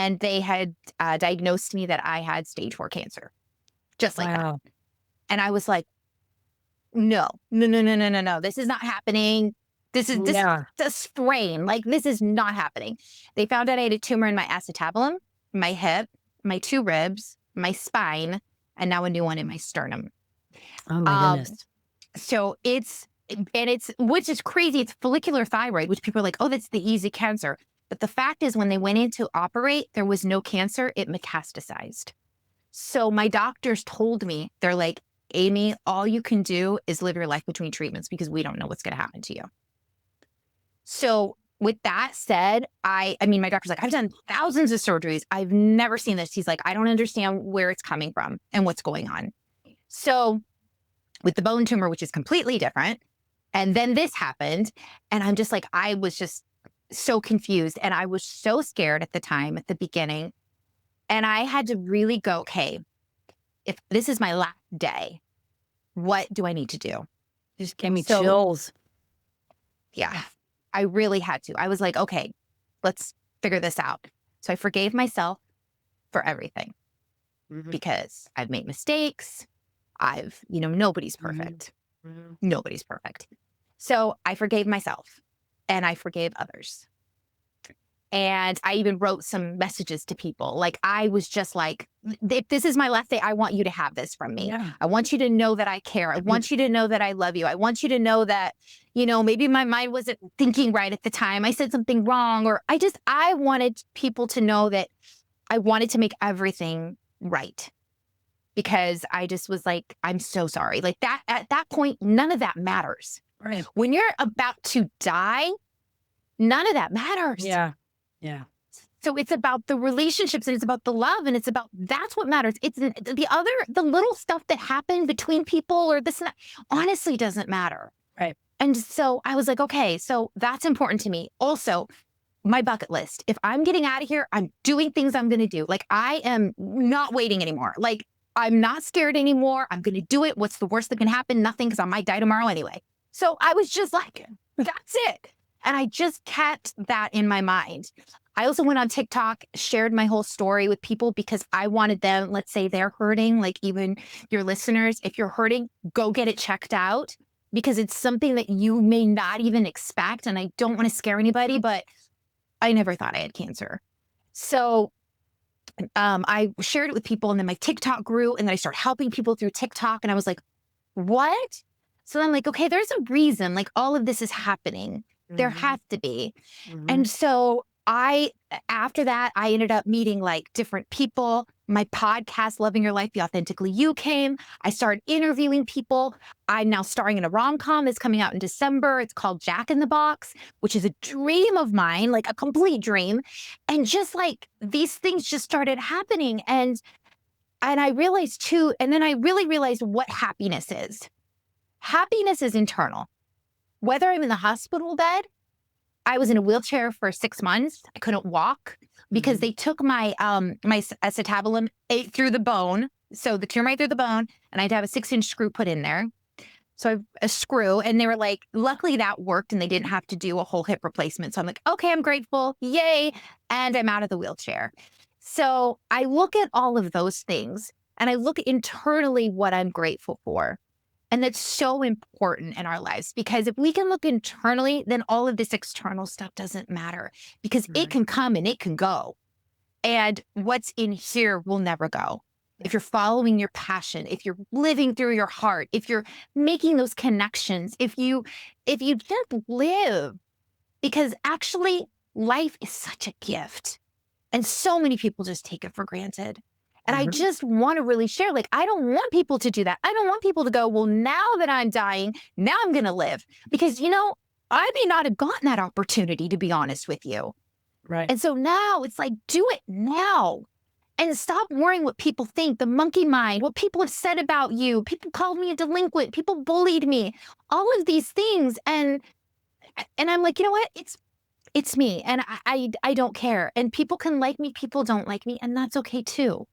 And they had diagnosed me that I had stage 4 cancer, just like that. And I was like, no. This is not happening. This is a sprain. Like, this is not happening. They found out I had a tumor in my acetabulum, my hip, my 2 ribs, my spine, and now a new one in my sternum. Oh my goodness. So it's, which is crazy. It's follicular thyroid, which people are like, oh, that's the easy cancer. But the fact is, when they went in to operate, there was no cancer. It metastasized. So my doctors told me, they're like, Amie, all you can do is live your life between treatments because we don't know what's going to happen to you. So with that said, I mean, my doctor's like, I've done thousands of surgeries. I've never seen this. He's like, I don't understand where it's coming from and what's going on. So with the bone tumor, which is completely different, and then this happened, and I'm just like, I was just so confused, and I was so scared at the time, at the beginning, and I had to really go, okay, if this is my last day, what do I need to do? Just gave me chills. Yeah. I really had to. I was like, okay, let's figure this out. So I forgave myself for everything because I've made mistakes. Nobody's perfect. Nobody's perfect. So I forgave myself and I forgave others. And I even wrote some messages to people. Like, I was just like, if this is my last day, I want you to have this from me. Yeah. I want you to know that I care. I want you to know that I love you. I want you to know that, maybe my mind wasn't thinking right at the time. I said something wrong, or I wanted people to know that I wanted to make everything right. Because I just was like, I'm so sorry. Like, that, at that point, none of that matters. Right. When you're about to die, none of that matters. Yeah. Yeah. So it's about the relationships, and it's about the love, and that's what matters. It's the little stuff that happened between people or this and that, honestly doesn't matter. Right. And so I was like, okay, so that's important to me. Also, my bucket list. If I'm getting out of here, I'm doing things I'm going to do. Like, I am not waiting anymore. Like, I'm not scared anymore. I'm going to do it. What's the worst that can happen? Nothing, because I might die tomorrow anyway. So I was just like, that's it. And I just kept that in my mind. I also went on TikTok, shared my whole story with people because I wanted them, let's say they're hurting, like even your listeners, if you're hurting, go get it checked out because it's something that you may not even expect. And I don't want to scare anybody, but I never thought I had cancer. So I shared it with people, and then my TikTok grew, and then I started helping people through TikTok, and I was like, what? So I'm like, okay, there's a reason like all of this is happening. There has to be. And so after that, I ended up meeting like different people. My podcast, Loving Your Life, Be Authentically You, came. I started interviewing people. I'm now starring in a rom-com that's coming out in December. It's called Jack in the Box, which is a dream of mine, like a complete dream. And just like these things just started happening. And I realized too, and then I really realized what happiness is. Happiness is internal. Whether I'm in the hospital bed, I was in a wheelchair for 6 months. I couldn't walk because they took my my acetabulum through the bone. So the tumor right through the bone, and I had to have a 6-inch screw put in there. So I have a screw, and they were like, luckily that worked, and they didn't have to do a whole hip replacement. So I'm like, okay, I'm grateful. Yay. And I'm out of the wheelchair. So I look at all of those things, and I look internally what I'm grateful for. And that's so important in our lives, because if we can look internally, then all of this external stuff doesn't matter, because it can come and it can go. And what's in here will never go. If you're following your passion, if you're living through your heart, if you're making those connections, if you just live, because actually life is such a gift. And so many people just take it for granted. And I just want to really share, like, I don't want people to do that. I don't want people to go, well, now that I'm dying, now I'm going to live. Because, I may not have gotten that opportunity, to be honest with you. Right. And so now it's like, do it now. And stop worrying what people think, the monkey mind, what people have said about you. People called me a delinquent. People bullied me. All of these things. And I'm like, you know what? It's me. And I don't care. And people can like me. People don't like me. And that's okay too.